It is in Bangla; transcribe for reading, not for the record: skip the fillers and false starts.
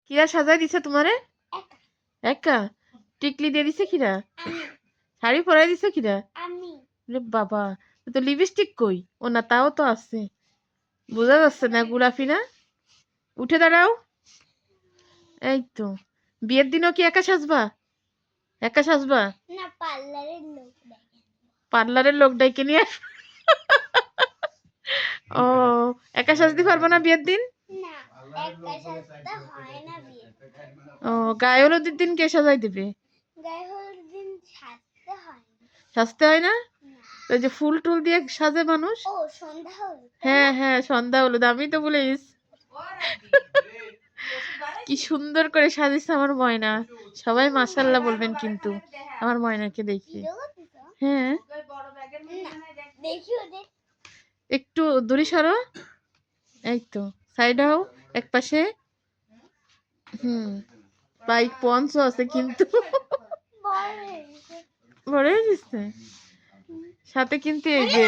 কিরা সাজাই দিছে তোমারে? একা? টিকলি দিয়ে দিছে কিরা? শাড়ি পরাই দিছে কিরা? রে বাবা, তো লিপস্টিক কই? ও না, তাও তো আছে, বোঝা যাচ্ছে না। গোলাপি না? উঠে দাঁড়াও। এই তো, বিয়ের দিনও কি একা সাজবা? একা সাজবা? না, পার্লারের লোক ডাইকে নিয়ে আস। ও, একা সাজতে পারবো না বিয়ের দিন? না, একা সাজতে হয় না বিয়ে। ও, গায়ে হলুদের দিন কে সাজাই দেবে? গায়ে হলুদের দিন সাজতে হয় না। সাজতে হয় না? ওই যে ফুল টুল দিয়ে সাজে মানুষ। ও, সন্ধ্যা হলুদ। হ্যাঁ হ্যাঁ, সন্ধ্যা হলুদ, আমি তো ভুলে গেছি। কি সুন্দর করে সাজিয়েছে আমার ময়না। সবাই মাশাআল্লাহ বলবেন কিন্তু আমার ময়নাকে দেখে। হ্যাঁ, একটু দূরে সরো। এই তো, সাইড হও এক পাশে। বাইক পঞ্চ আছে কিন্তু বড় হয়ে গেছে সাথে, কিন্তু এই যে